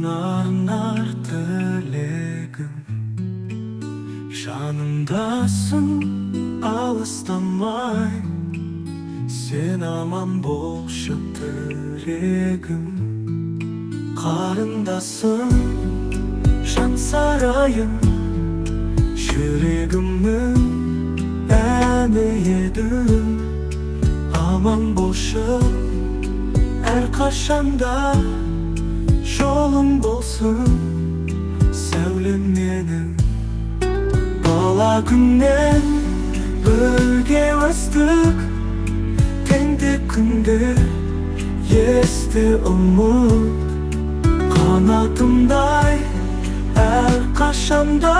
arnar dilegim. Жанымдасың алыстамай, сен аман болшы тірегім. Қарындасым, жан сарайым, жүрегімнің әні едің. Аман болшы әрқашанда, жолың болсын сәулем менің. Бала күннен бірге өстік, теңде күнде есте ұмыт. Қанатымдай әрқашанда